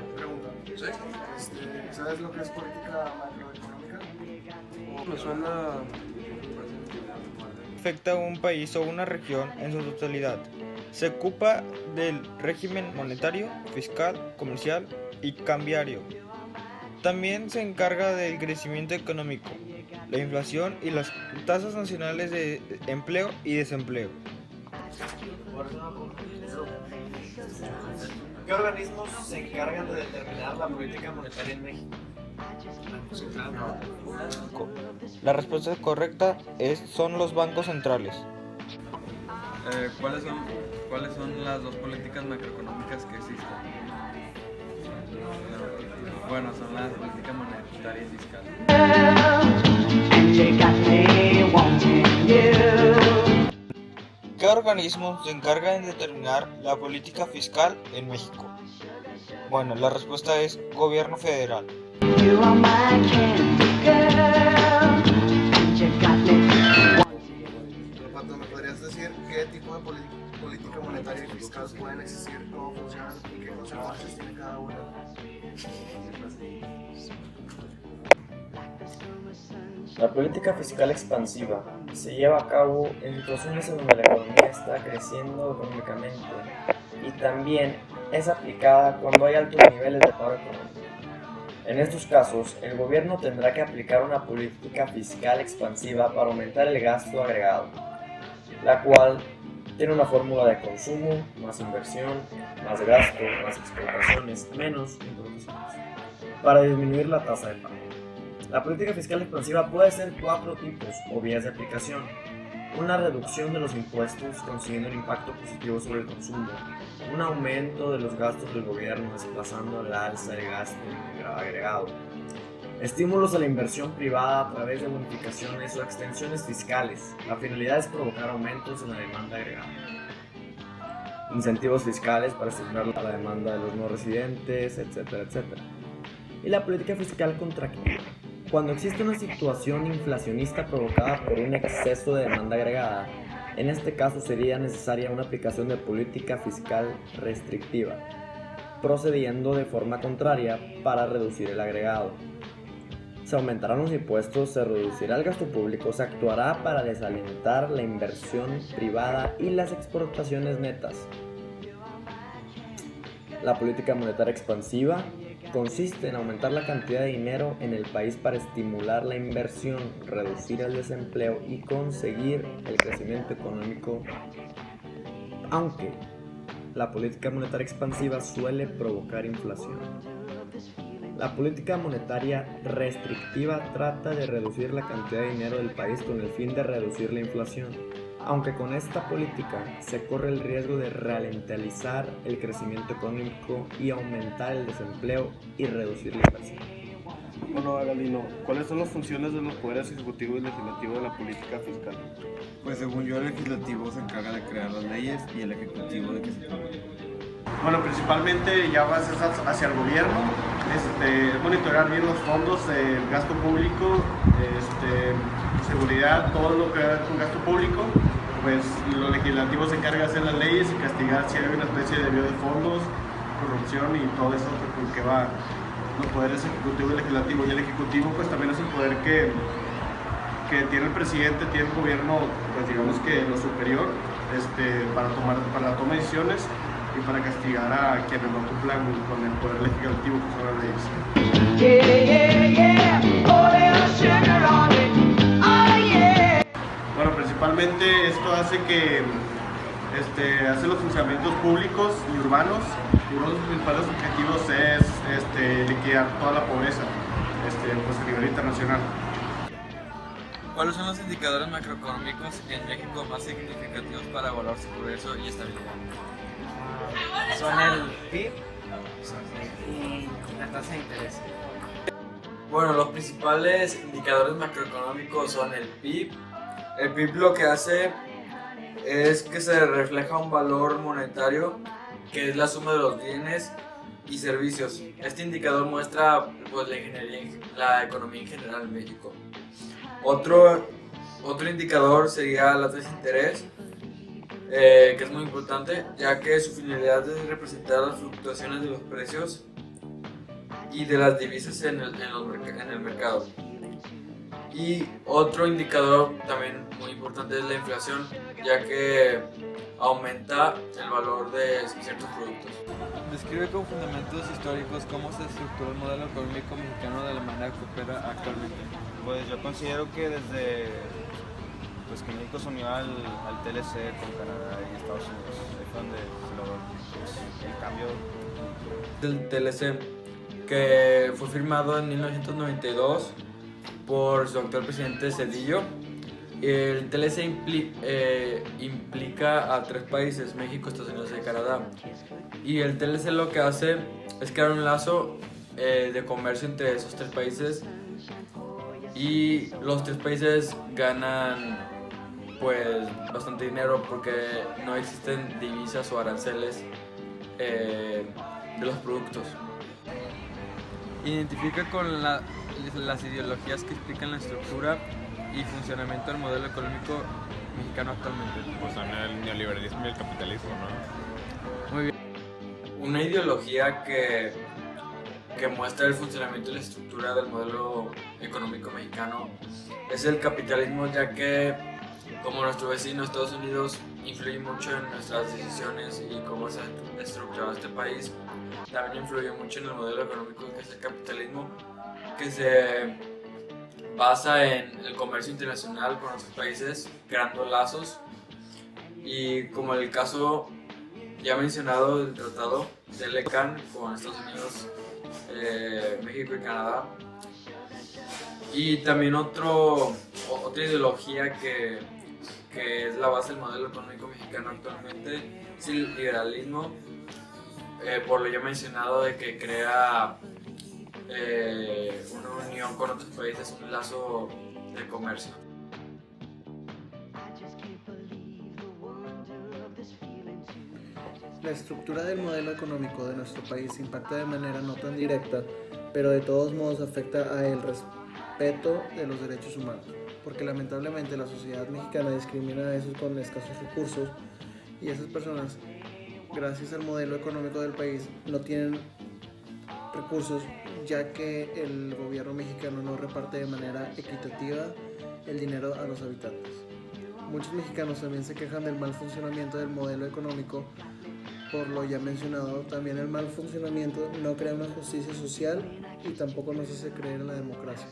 pregunta. ¿Sí? ¿Sabes lo que es política macroeconómica? Me suena. Afecta a un país o una región en su totalidad. Se ocupa del régimen monetario, fiscal, comercial y cambiario. También se encarga del crecimiento económico, la inflación y las tasas nacionales de empleo y desempleo. ¿Qué organismos se encargan de determinar la política monetaria en México? La respuesta correcta son los bancos centrales. ¿Cuáles son las dos políticas macroeconómicas que existen? Bueno, son la política monetaria y fiscal. ¿Qué organismos se encargan de determinar la política fiscal en México? Bueno, la respuesta es Gobierno Federal. Pato, ¿me podrías decir qué tipo de política monetaria y fiscal pueden existir, cómo funcionan y qué consecuencias tiene cada una? La política fiscal expansiva se lleva a cabo en situaciones en donde la economía está creciendo económicamente y también es aplicada cuando hay altos niveles de paro económico. En estos casos, el gobierno tendrá que aplicar una política fiscal expansiva para aumentar el gasto agregado, la cual tiene una fórmula de consumo, más inversión, más gasto, más exportaciones, menos importaciones, para disminuir la tasa de paro. La política fiscal expansiva puede ser cuatro tipos o vías de aplicación. Una reducción de los impuestos consiguiendo un impacto positivo sobre el consumo, un aumento de los gastos del gobierno desplazando al alza el gasto agregado, estímulos a la inversión privada a través de bonificaciones o extensiones fiscales. La finalidad es provocar aumentos en la demanda agregada. Incentivos fiscales para estimular la demanda de los no residentes, etcétera, etcétera. Y la política fiscal contractiva. Cuando existe una situación inflacionista provocada por un exceso de demanda agregada, en este caso sería necesaria una aplicación de política fiscal restrictiva, procediendo de forma contraria para reducir el agregado. Se aumentarán los impuestos, se reducirá el gasto público, se actuará para desalentar la inversión privada y las exportaciones netas. La política monetaria expansiva consiste en aumentar la cantidad de dinero en el país para estimular la inversión, reducir el desempleo y conseguir el crecimiento económico, aunque la política monetaria expansiva suele provocar inflación. La política monetaria restrictiva trata de reducir la cantidad de dinero del país con el fin de reducir la inflación, aunque con esta política se corre el riesgo de ralentizar el crecimiento económico y aumentar el desempleo y reducir la inversión. Bueno, Agalino, ¿cuáles son las funciones de los poderes ejecutivo y legislativo de la política fiscal? Pues según yo, el legislativo se encarga de crear las leyes y el ejecutivo de que se cumplan. Bueno, principalmente ya vas hacia el gobierno, monitorear bien los fondos, el gasto público, seguridad, todo lo que ver con gasto público. Pues lo legislativo se encarga de hacer las leyes y castigar si hay una especie de desvío de fondos, corrupción y todo eso que va los poderes ejecutivo y legislativo. Y el ejecutivo pues también es el poder que tiene el presidente, tiene el gobierno, pues digamos que lo superior, para la toma de decisiones y para castigar a quienes no cumplan con el poder legislativo, que son las leyes. Bueno, principalmente esto hace que hace los funcionamientos públicos y urbanos, y uno de los principales objetivos es liquidar toda la pobreza pues a nivel internacional. ¿Cuáles son los indicadores macroeconómicos en México más significativos para evaluar su progreso y estabilidad? Son el PIB y la tasa de interés. Bueno, los principales indicadores macroeconómicos son el PIB. El PIB lo que hace es que se refleja un valor monetario que es la suma de los bienes y servicios. Este indicador muestra pues, la economía en general en México. Otro indicador sería la tasa de interés, que es muy importante, ya que su finalidad es representar las fluctuaciones de los precios y de las divisas en el mercado. Y otro indicador también muy importante es la inflación, ya que aumenta el valor de ciertos productos. Describe con fundamentos históricos cómo se estructuró el modelo económico mexicano de la manera que opera actualmente. Pues yo considero que desde que México se unió al TLC con Canadá y Estados Unidos, ahí fue donde se logró el cambio. El TLC, que fue firmado en 1992 por su actual presidente Zedillo. El TLC implica a 3 países, México, Estados Unidos y Canadá. Y el TLC lo que hace es crear un lazo de comercio entre esos 3 países, y los 3 países ganan pues bastante dinero porque no existen divisas o aranceles de los productos. Identifica con las ideologías que explican la estructura y funcionamiento del modelo económico mexicano actualmente. Pues son el neoliberalismo y el capitalismo, ¿no? Muy bien. Una ideología que muestra el funcionamiento y la estructura del modelo económico mexicano es el capitalismo, ya que como nuestro vecino Estados Unidos influye mucho en nuestras decisiones y cómo se ha estructurado este país, también influye mucho en el modelo económico que es el capitalismo, que se basa en el comercio internacional con otros países, creando lazos, y como el caso ya mencionado del tratado de LECAN con Estados Unidos, México y Canadá. Y también otra ideología que es la base del modelo económico mexicano actualmente es el liberalismo, por lo ya mencionado de que crea una unión con otros países, un lazo de comercio. La estructura del modelo económico de nuestro país impacta de manera no tan directa, pero de todos modos afecta a el respeto de los derechos humanos, porque lamentablemente la sociedad mexicana discrimina a esos con escasos recursos, y esas personas, gracias al modelo económico del país, no tienen recursos, ya que el gobierno mexicano no reparte de manera equitativa el dinero a los habitantes. Muchos mexicanos también se quejan del mal funcionamiento del modelo económico. Por lo ya mencionado, también el mal funcionamiento no crea una justicia social y tampoco nos hace creer en la democracia.